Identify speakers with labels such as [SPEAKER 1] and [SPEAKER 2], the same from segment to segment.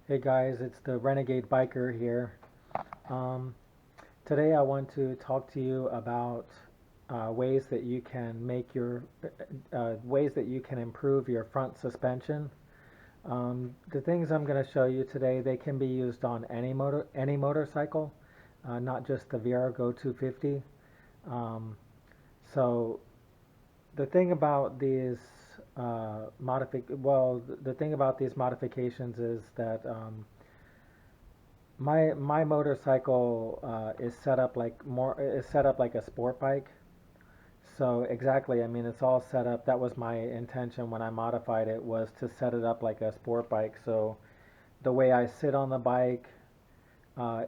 [SPEAKER 1] Hey guys, it's the Renegade Biker here. Um, Today I want to talk to you about ways that you can ways that you can improve your front suspension. The things I'm going to show you today, they can be used on any motorcycle, not just the Virago 250. Um, so the thing about these the thing about these modifications is that my motorcycle is set up like a sport bike. So exactly, I mean it's all set up. That was my intention when I modified it, was to set it up like a sport bike. So the way I sit on the bike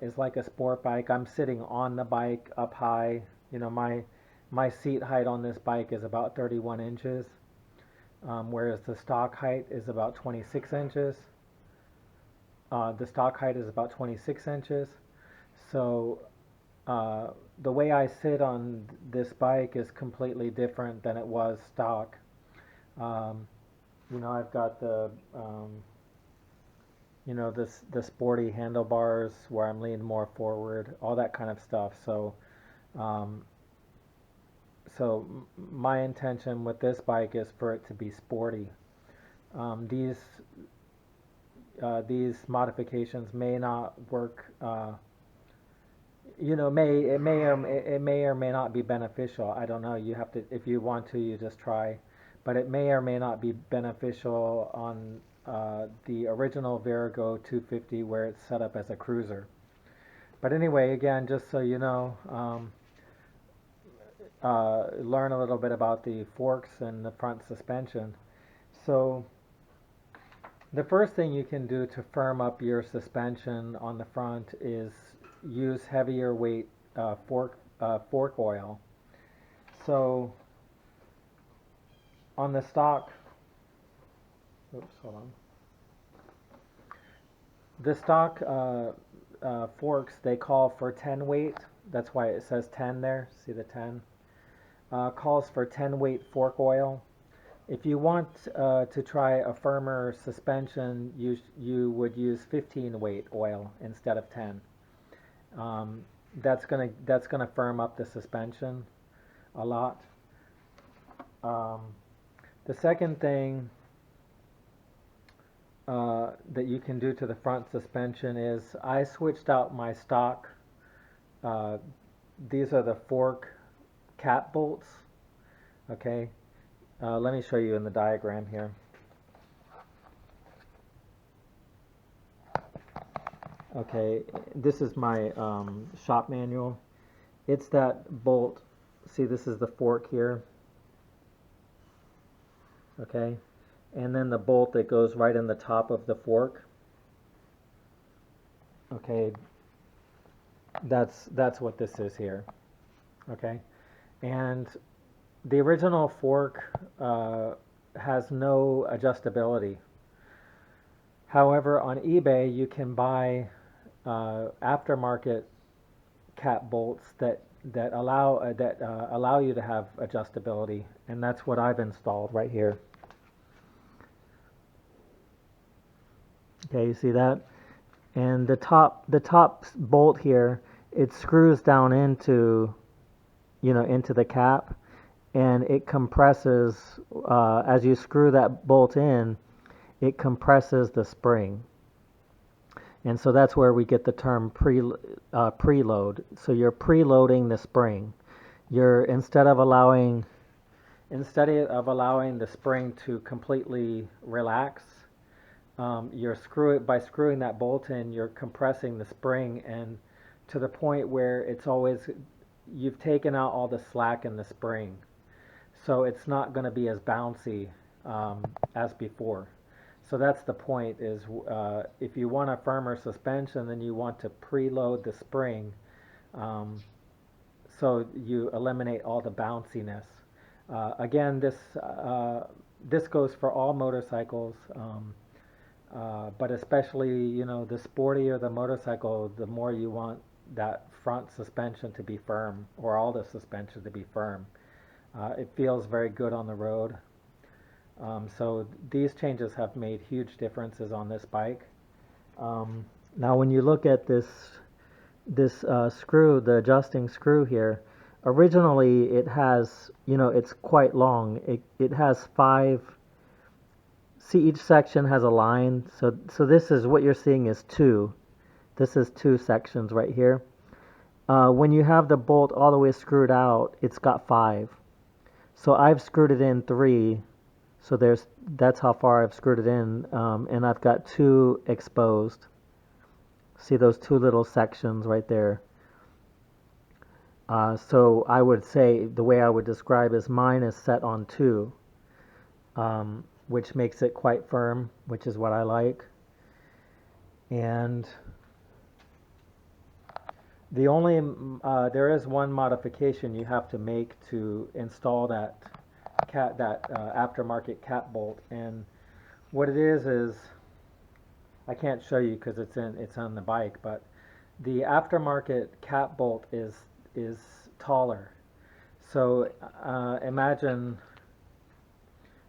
[SPEAKER 1] is like a sport bike. I'm sitting on the bike up high. You know, my seat height on this bike is about 31 inches, whereas the stock height is about 26 inches. The stock height is about 26 inches. So the way I sit on this bike is completely different than it was stock. Um, I've got the sporty handlebars where I'm leaning more forward, all that kind of stuff. Um, my intention with this bike is for it to be sporty. Um, these these modifications may not work. It may or may not be beneficial. I don't know. You have to, if you want to, you just try. But it may or may not be beneficial on the original Virago 250 where it's set up as a cruiser. But anyway, again, just so you know, learn a little bit about the forks and the front suspension. So the first thing you can do to firm up your suspension on the front is use heavier weight fork oil. So on the stock, oops, hold on. The stock forks, they call for 10 weight. That's why it says 10 there. See the 10? Calls for 10 weight fork oil. If you want to try a firmer suspension, you would use 15 weight oil instead of 10. That's gonna firm up the suspension a lot. Um, the second thing that you can do to the front suspension is I switched out my stock. Uh, these are the fork cap bolts. Okay, let me show you in the diagram here. Okay, this is my shop manual. It's that bolt. See, this is the fork here. Okay, and then the bolt that goes right in the top of the fork. Okay, that's what this is here. Okay, and the original fork has no adjustability. However, on eBay you can buy aftermarket cap bolts that allow you to have adjustability, and that's what I've installed right here. Okay, you see that? And the top bolt here, it screws down into into the cap, and it compresses as you screw that bolt in. It compresses the spring. And so that's where we get the term preload. So you're preloading the spring. You're instead of allowing the spring to completely relax, by screwing that bolt in, you're compressing the spring, and to the point where you've taken out all the slack in the spring, so it's not going to be as bouncy as before. So that's the point. Is if you want a firmer suspension, then you want to preload the spring, um, so you eliminate all the bounciness. Again, this goes for all motorcycles. But especially, the sportier the motorcycle, the more you want that front suspension to be firm, or all the suspension to be firm. It feels very good on the road. So these changes have made huge differences on this bike. Now when you look at this screw, the adjusting screw here, originally it has, it's quite long. It has five. See, each section has a line. So this is what you're seeing is two. This is two sections right here. When you have the bolt all the way screwed out, it's got five. So I've screwed it in three. So that's how far I've screwed it in, and I've got two exposed. See those two little sections right there. So I would say the way I would describe is mine is set on two, which makes it quite firm, which is what I like. And the only there is one modification you have to make to install that aftermarket cap bolt, and what it is I can't show you because it's on the bike, but the aftermarket cap bolt is taller. So imagine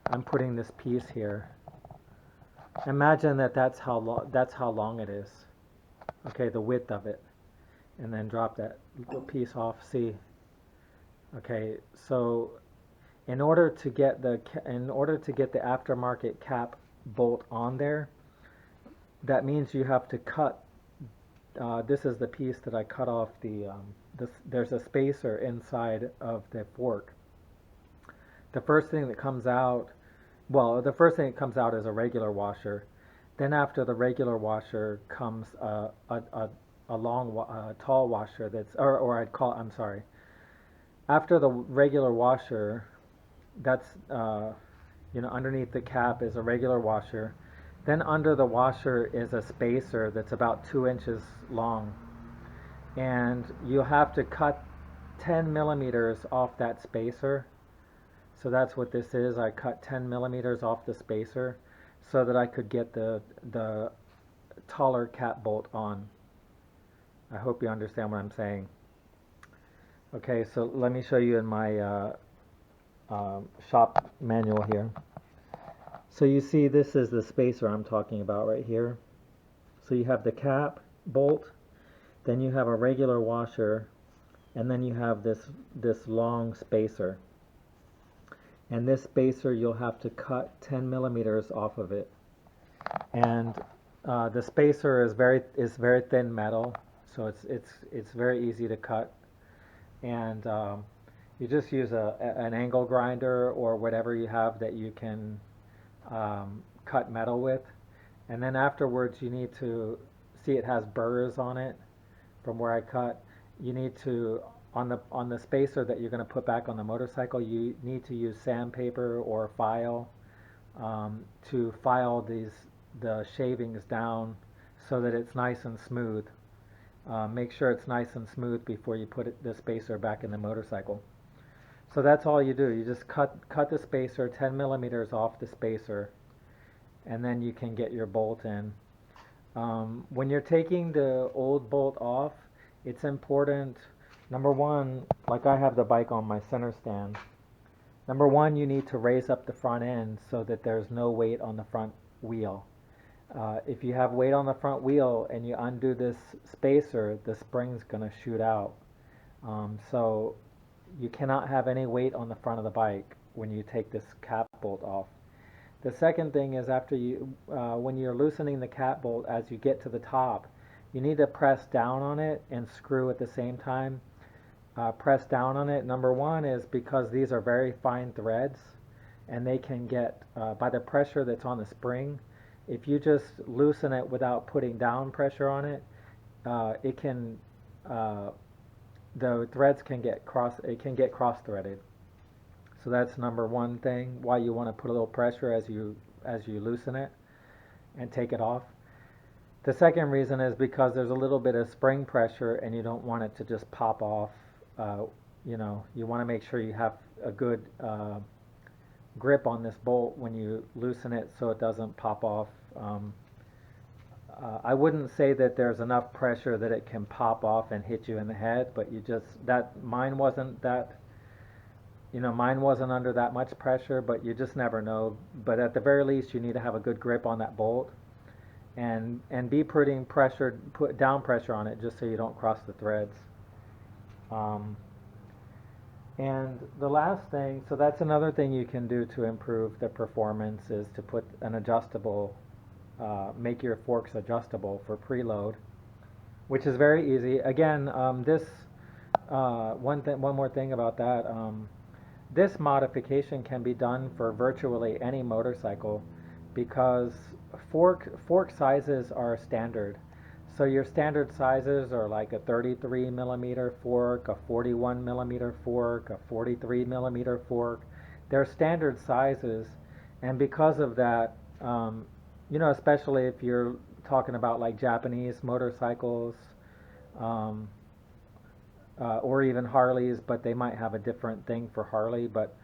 [SPEAKER 1] I'm putting this piece here. Imagine that's how long it is. Okay, the width of it, and then drop that little piece off. See. Okay, so in order to get the aftermarket cap bolt on there, that means you have to cut. This is the piece that I cut off there's a spacer inside of the fork. The first thing that comes out, the first thing that comes out is a regular washer. Then after the regular washer comes a long, tall washer I'm sorry. After the regular washer, that's, underneath the cap is a regular washer. Then under the washer is a spacer that's about 2 inches long. And you have to cut 10 millimeters off that spacer. So that's what this is. I cut 10 millimeters off the spacer so that I could get the taller cap bolt on. I hope you understand what I'm saying. Okay, so let me show you in my shop manual here. So you see this is the spacer I'm talking about right here. So you have the cap bolt, then you have a regular washer, and then you have this long spacer. And this spacer you'll have to cut 10 millimeters off of it. And the spacer is very thin metal, so it's very easy to cut. And you just use an angle grinder or whatever you have that you can cut metal with, and then afterwards you need to see it has burrs on it from where I cut. You need to on the spacer that you're going to put back on the motorcycle, you need to use sandpaper or file to file the shavings down so that it's nice and smooth. Make sure it's nice and smooth before you put the spacer back in the motorcycle. So that's all you do. You just cut the spacer 10 millimeters off the spacer, and then you can get your bolt in. When you're taking the old bolt off, it's important, number one, like I have the bike on my center stand. Number one, you need to raise up the front end so that there's no weight on the front wheel. If you have weight on the front wheel and you undo this spacer, the spring's going to shoot out. So you cannot have any weight on the front of the bike when you take this cap bolt off. The second thing is when you're loosening the cap bolt, as you get to the top, you need to press down on it and screw at the same time. Press down on it. Number one is because these are very fine threads, and they can get, by the pressure that's on the spring, if you just loosen it without putting down pressure on it, it can the threads can get cross-threaded. So that's number one thing, why you want to put a little pressure as you loosen it and take it off. The second reason is because there's a little bit of spring pressure and you don't want it to just pop off. You want to make sure you have a good grip on this bolt when you loosen it so it doesn't pop off. I wouldn't say that there's enough pressure that it can pop off and hit you in the head, but mine wasn't under that much pressure, but you just never know. But at the very least, you need to have a good grip on that bolt. and be putting pressure, put down pressure on it just so you don't cross the threads. Um, and the last thing, so that's another thing you can do to improve the performance is to put an adjustable, make your forks adjustable for preload, which is very easy. Again, one more thing about that. This modification can be done for virtually any motorcycle because fork sizes are standard. So your standard sizes are like a 33 millimeter fork, a 41 millimeter fork, a 43 millimeter fork. They're standard sizes, and because of that, especially if you're talking about like Japanese motorcycles, um, or even Harleys, but they might have a different thing for Harley. But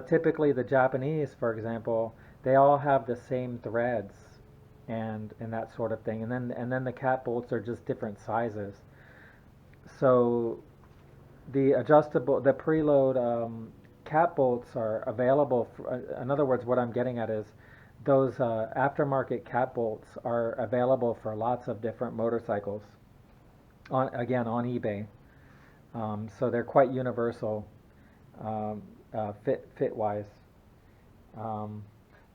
[SPEAKER 1] typically the Japanese, for example, they all have the same threads and that sort of thing. And then the cap bolts are just different sizes. So the preload cap bolts are available. In other words, what I'm getting at is those aftermarket cap bolts are available for lots of different motorcycles. On eBay. So they're quite universal fit wise. Um,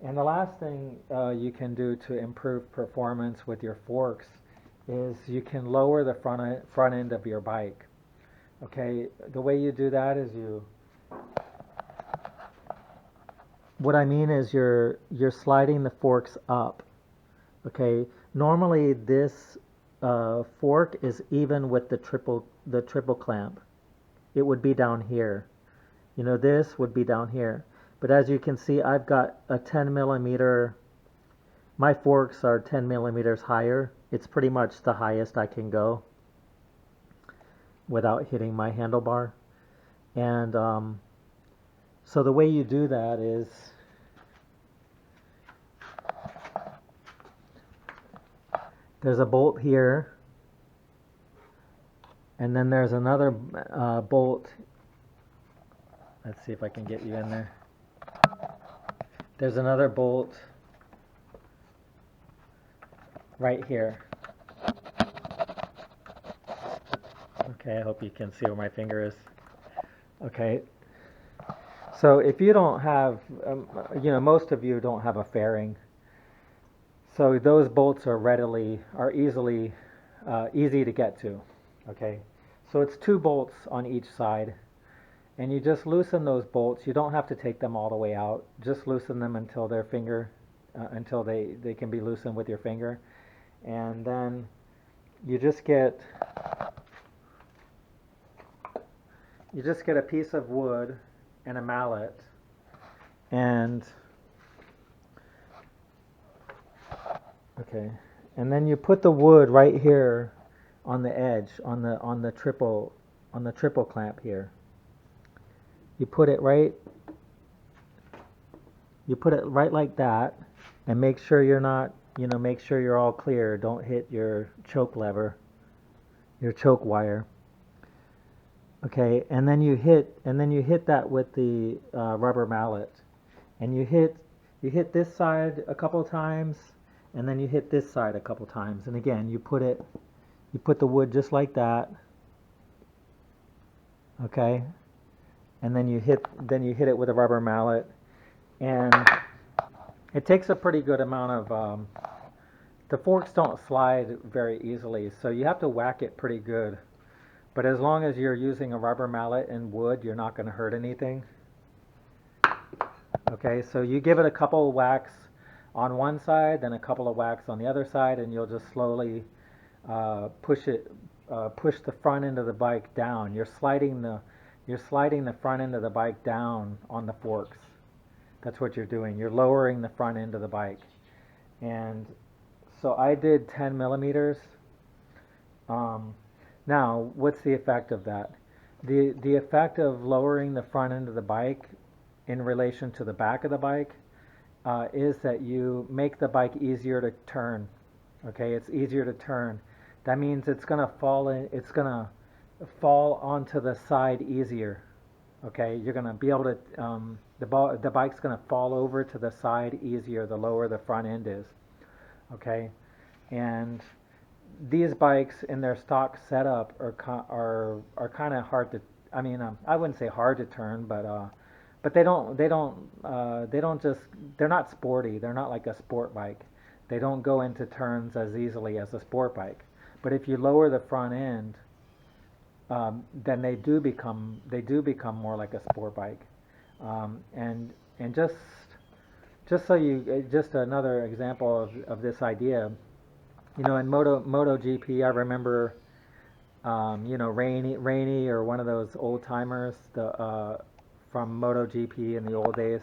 [SPEAKER 1] and the last thing you can do to improve performance with your forks is you can lower the front end of your bike. Okay, the way you do that is what I mean is you're sliding the forks up. Okay, normally this fork is even with the triple clamp. It would be down here. This would be down here. But as you can see, I've got a 10 millimeter, my forks are 10 millimeters higher. It's pretty much the highest I can go without hitting my handlebar. And so the way you do that is there's a bolt here, and then there's another bolt. Let's see if I can get you in there. There's another bolt right here. Okay, I hope you can see where my finger is. Okay. So if you don't have, most of you don't have a fairing. So those bolts are easy to get to. Okay. So it's 2 bolts on each side. And you just loosen those bolts. You don't have to take them all the way out. Just loosen them until until they can be loosened with your finger. And then you just get a piece of wood and a mallet. And then you put the wood right here on the edge, on the triple clamp here. You put it right like that, and make sure make sure you're all clear. Don't hit your choke lever, your choke wire. Okay, and then you hit that with the rubber mallet, and you hit this side a couple times, and then you hit this side a couple times, and again you put the wood just like that. Okay. And then you hit it with a rubber mallet, and it takes a pretty good amount of. The forks don't slide very easily, so you have to whack it pretty good. But as long as you're using a rubber mallet and wood, you're not going to hurt anything. Okay, so you give it a couple of whacks on one side, then a couple of whacks on the other side, and you'll just slowly push the front end of the bike down. You're sliding the front end of the bike down on the forks. That's what you're doing. You're lowering the front end of the bike. And so I did 10 millimeters. Now, what's the effect of that? The effect of lowering the front end of the bike in relation to the back of the bike is that you make the bike easier to turn. Okay, it's easier to turn. That means it's gonna fall onto the side easier. Okay, you're gonna be able to the bike's gonna fall over to the side easier the lower the front end is. Okay, and these bikes in their stock setup are kind of hard to. I mean, I wouldn't say hard to turn, but they don't just they're not sporty. They're not like a sport bike. They don't go into turns as easily as a sport bike. But if you lower the front end, then they do become more like a sport bike. And just so you just another example of this idea. You know, in MotoGP, I remember, Rainey or one of those old timers, from MotoGP in the old days.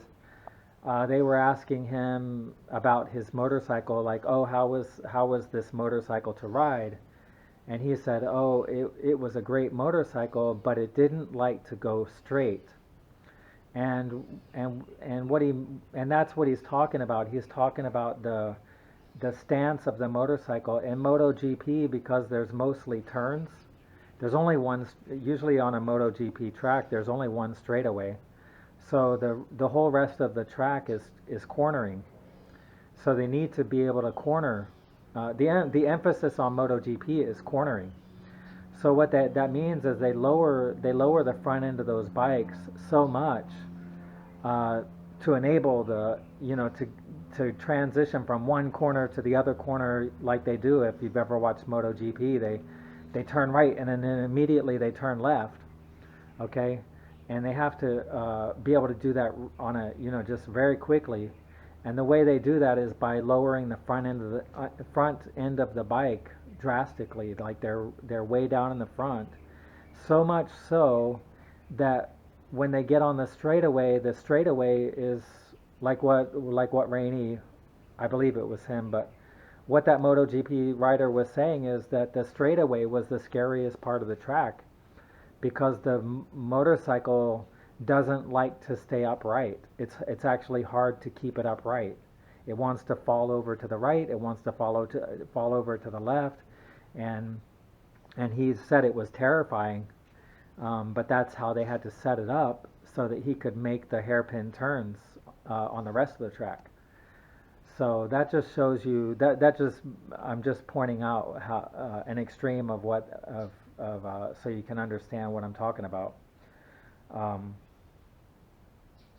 [SPEAKER 1] They were asking him about his motorcycle, like, oh, how was this motorcycle to ride? And he said, oh, it was a great motorcycle, but it didn't like to go straight. And that's what he's talking about. He's talking about the stance of the motorcycle in MotoGP, because there's mostly turns. There's only one. Usually on a MotoGP track, there's only one straightaway. So the whole rest of the track is cornering. So they need to be able to corner. The emphasis on MotoGP is cornering. So what that means is they lower the front end of those bikes so much, uh, to enable to transition from one corner to the other corner, like they do. If you've ever watched MotoGP, they turn right and then immediately they turn left. Okay, and they have to be able to do that on a just very quickly. And the way they do that is by lowering the front end of the bike drastically. Like they're way down in the front, so much so that when they get on the straightaway is like what Rainey, I believe it was him, but what that MotoGP rider was saying is that the straightaway was the scariest part of the track, because the motorcycle doesn't like to stay upright. It's actually hard to keep it upright. It wants to fall over to the right. It wants to fall over to the left, and he said it was terrifying. But that's how they had to set it up so that he could make the hairpin turns on the rest of the track. So that just shows you that just I'm just pointing out how an extreme of so you can understand what I'm talking about. Um,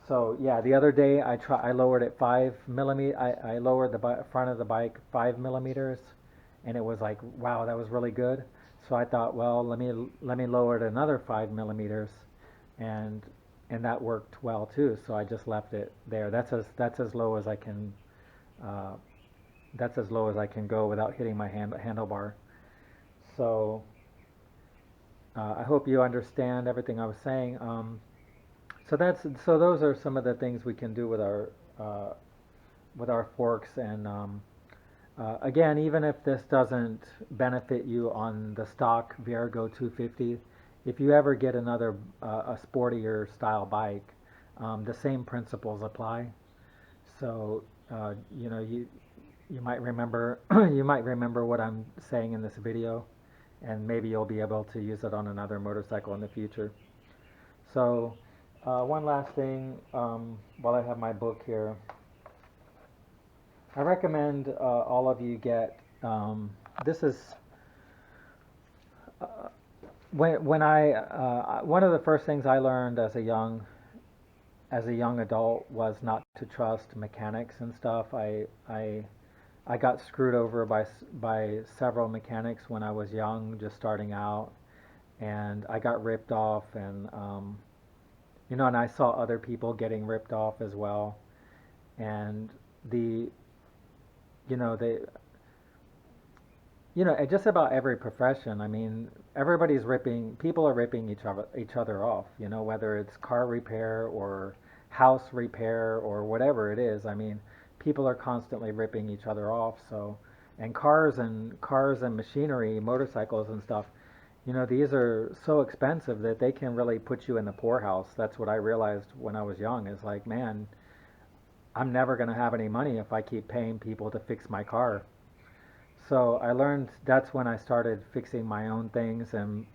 [SPEAKER 1] so yeah, the other day I lowered it 5 millimeter. I lowered the front of the bike 5 millimeters, and it was like, wow, that was really good. So I thought, well, let me lower it another 5 millimeters, and that worked well too. So I just left it there. That's as low as I can. Uh, that's as low as I can go without hitting my handlebar. So I hope you understand everything I was saying. So those are some of the things we can do uh, with our forks. And again, even if this doesn't benefit you on the stock Virago 250, if you ever get another a sportier style bike, the same principles apply. So you might remember you might remember what I'm saying in this video, and maybe you'll be able to use it on another motorcycle in the future. So one last thing, while I have my book here, I recommend all of you get. This is when I one of the first things I learned as a young adult was not to trust mechanics and stuff. I got screwed over by several mechanics when I was young, just starting out, and I got ripped off, and and I saw other people getting ripped off as well, and the the just about every profession. I mean, people are ripping each other off. Whether it's car repair or house repair or whatever it is. I mean, people are constantly ripping each other off. So, and cars and machinery, motorcycles and stuff. These are so expensive that they can really put you in the poorhouse. That's what I realized when I was young. Is like, man, I'm never going to have any money if I keep paying people to fix my car. So I learned that's when I started fixing my own things, and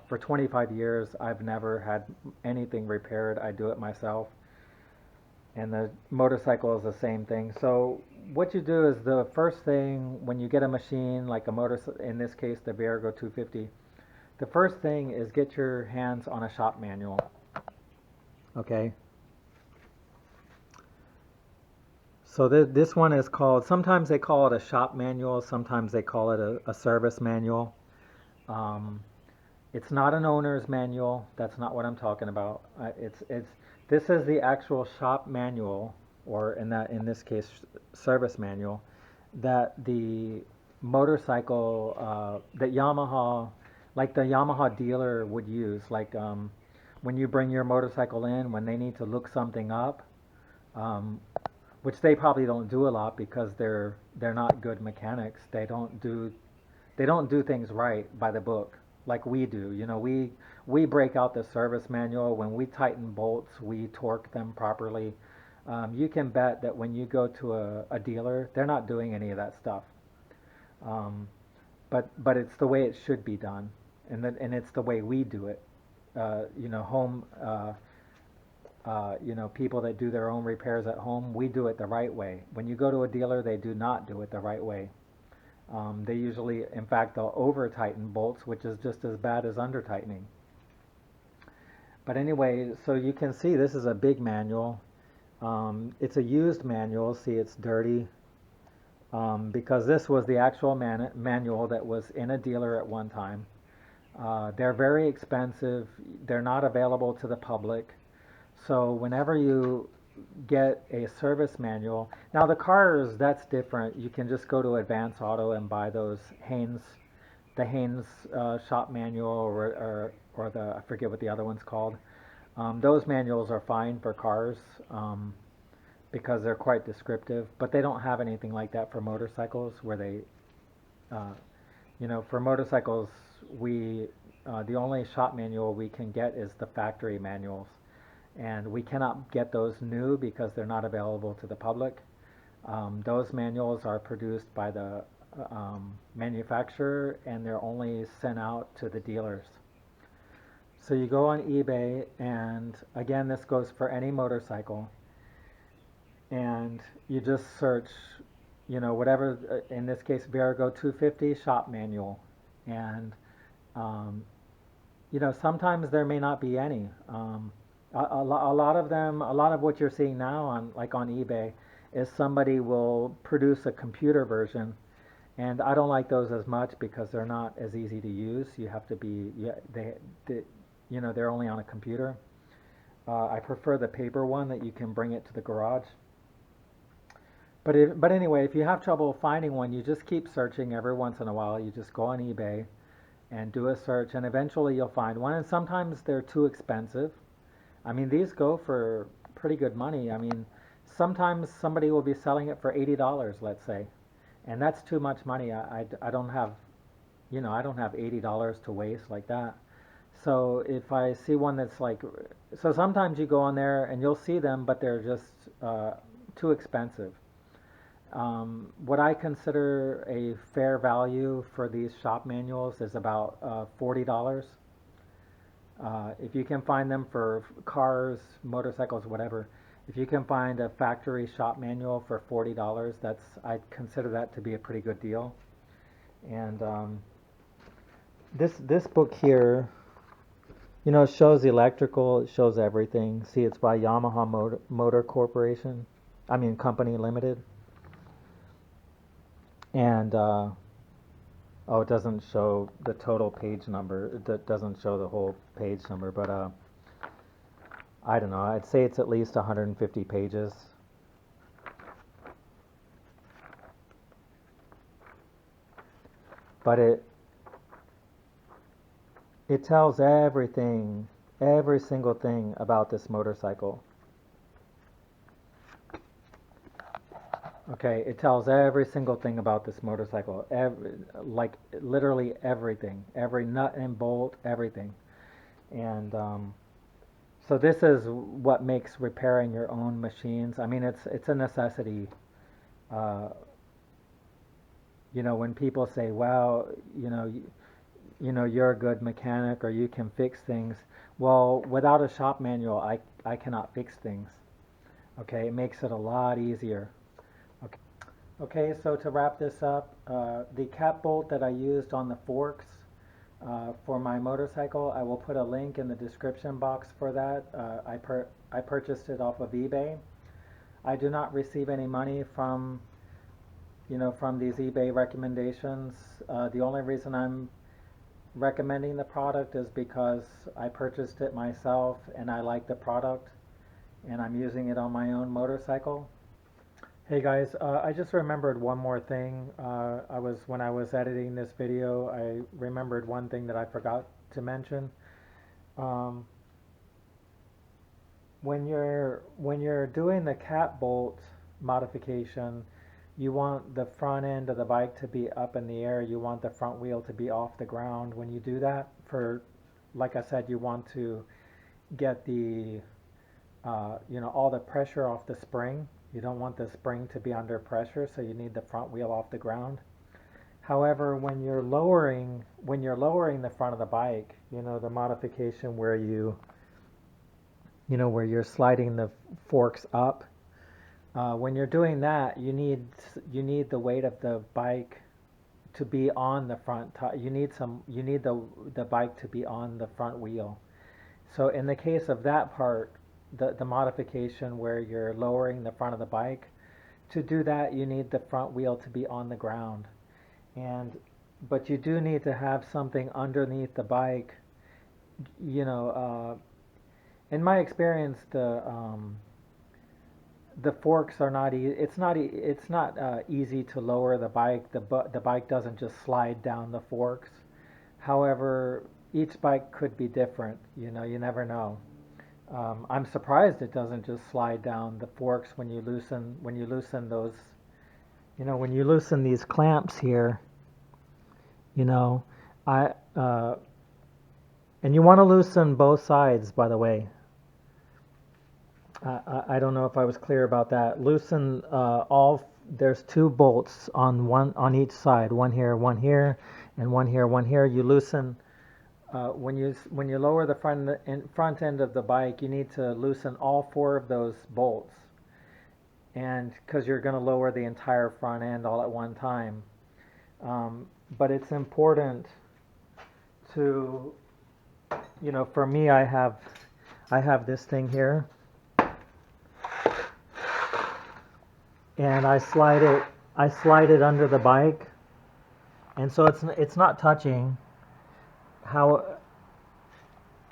[SPEAKER 1] for 25 years I've never had anything repaired. I do it myself, and the motorcycle is the same thing. So what you do is the first thing when you get a machine like a motor, in this case the Virago 250, the first thing is get your hands on a shop manual. Okay. So this one is called, sometimes they call it a shop manual, sometimes they call it a service manual. Um, it's not an owner's manual. That's not what I'm talking about. This is the actual shop manual, or in this case, service manual, that the motorcycle that Yamaha, like the Yamaha dealer would use. Like when you bring your motorcycle in, when they need to look something up, um, which they probably don't do a lot because they're not good mechanics. They don't do things right by the book like we do. We break out the service manual. When we tighten bolts, we torque them properly. You can bet that when you go to a dealer, they're not doing any of that stuff. Um, but it's the way it should be done, and it's the way we do it. Home. People that do their own repairs at home, we do it the right way. When you go to a dealer, they do not do it the right way. They usually, in fact, they'll over tighten bolts, which is just as bad as under tightening. But anyway, so you can see this is a big manual. It's a used manual. See, it's dirty because this was the actual manual that was in a dealer at one time. They're very expensive. They're not available to the public. So whenever you get a service manual, now the cars, that's different. You can just go to Advance Auto and buy those the Haynes shop manual, or the, I forget what the other one's called. Those manuals are fine for cars because they're quite descriptive, but they don't have anything like that for motorcycles where uh, for motorcycles, the only shop manual we can get is the factory manuals, and we cannot get those new because they're not available to the public. Those manuals are produced by the manufacturer, and they're only sent out to the dealers. So you go on eBay, and again, this goes for any motorcycle, and you just search, whatever, in this case, Virago 250 shop manual, and um, sometimes there may not be any. A lot of them, a lot of what you're seeing now on eBay, is somebody will produce a computer version, and I don't like those as much because they're not as easy to use. You have to be, yeah, they're only on a computer. I prefer the paper one that you can bring it to the garage. But anyway, if you have trouble finding one, you just keep searching every once in a while. You just go on eBay and do a search, and eventually you'll find one. And sometimes they're too expensive. I mean, these go for pretty good money. I mean, sometimes somebody will be selling it for $80, let's say, and that's too much money. I don't have, I don't have $80 to waste like that. So if I see one that's like, so sometimes you go on there and you'll see them, but they're just too expensive. What I consider a fair value for these shop manuals is about $40. If you can find them for cars, motorcycles, whatever, if you can find a factory shop manual for $40, I consider that to be a pretty good deal. And this book here, it shows electrical, it shows everything. See, it's by Yamaha Motor Corporation. I mean, Company Limited. And oh, it doesn't show the total page number. It doesn't show the whole page number, but I don't know. I'd say it's at least 150 pages. But it tells everything, every single thing about this motorcycle. Okay, it tells every single thing about this motorcycle, like literally everything, every nut and bolt, everything. And so this is what makes repairing your own machines. I mean, it's a necessity. Uh, when people say, "Well, you're a good mechanic or you can fix things," well, without a shop manual, I cannot fix things. Okay, it makes it a lot easier. Okay, okay, so to wrap this up, the cap bolt that I used on the forks for my motorcycle, I will put a link in the description box for that. I purchased it off of eBay. I do not receive any money from from these eBay recommendations. The only reason I'm recommending the product is because I purchased it myself and I like the product and I'm using it on my own motorcycle. Hey guys, I just remembered one more thing. When I was editing this video, I remembered one thing that I forgot to mention. Um, when you're doing the cap bolt modification, you want the front end of the bike to be up in the air. You want the front wheel to be off the ground. When you do that, like I said, you want to get the all the pressure off the spring. You don't want the spring to be under pressure, so you need the front wheel off the ground. However, when you're lowering the front of the bike, the modification where where you're sliding the forks up. When you're doing that, you need the weight of the bike to be on the front. You need the bike to be on the front wheel. So in the case of that part, the modification where you're lowering the front of the bike, to do that you need the front wheel to be on the ground. And but you do need to have something underneath the bike. You know, in my experience, the forks are not. It's not easy to lower the bike. The bike doesn't just slide down the forks. However, each bike could be different. You never know. I'm surprised it doesn't just slide down the forks when you loosen those. When you loosen these clamps here. You know, I and you want to loosen both sides, by the way. I don't know if I was clear about that. Loosen all. There's two bolts on each side. One here, and one here, one here. You loosen when you lower the front end of the bike. You need to loosen all four of those bolts, and because you're going to lower the entire front end all at one time. But it's important to, for me, I have this thing here, and I slide it under the bike, and so it's not touching. How?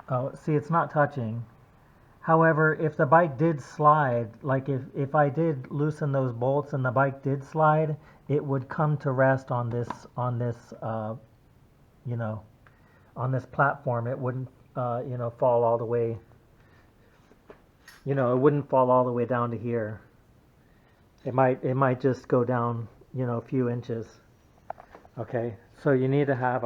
[SPEAKER 1] Oh, see, it's not touching. However, if the bike did slide, like if I did loosen those bolts and the bike did slide, it would come to rest you know, on this platform. It wouldn't, fall all the way. It wouldn't fall all the way down to here. It might just go down, a few inches. Okay, so you need to have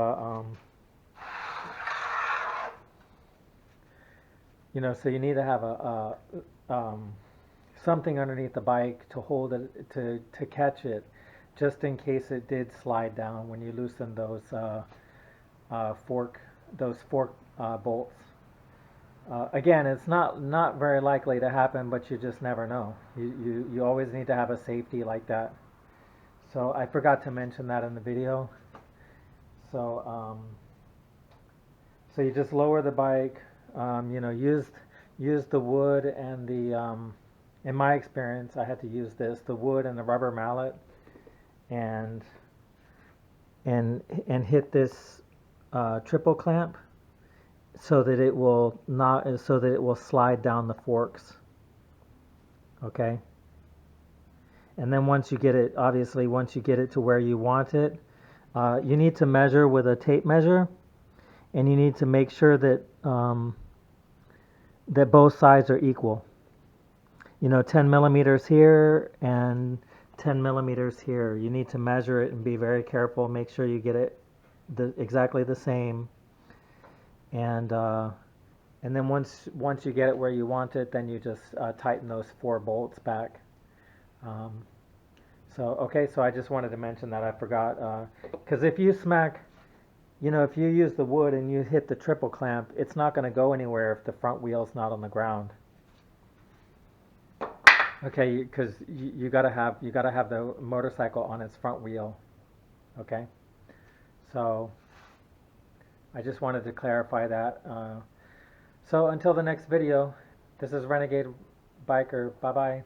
[SPEAKER 1] something underneath the bike to hold it to catch it, just in case it did slide down when you loosen fork those fork bolts. Again, it's not very likely to happen, but you just never know. You always need to have a safety like that. So I forgot to mention that in the video. So so you just lower the bike. Use the wood and the. In my experience, I had to use the wood and the rubber mallet, and hit this triple clamp so that it will slide down the forks. Okay. And then once you get it to where you want it, you need to measure with a tape measure, and you need to make sure that that both sides are equal. 10 millimeters here and 10 millimeters here. You need to measure it and be very careful. Make sure you get it exactly the same. And then once you get it where you want it, then you just tighten those four bolts back. So I just wanted to mention that. I forgot, because if you use the wood and you hit the triple clamp, it's not going to go anywhere if the front wheel's not on the ground. Okay, because you gotta have the motorcycle on its front wheel. Okay, so I just wanted to clarify that. So until the next video, this is Renegade Biker. Bye bye.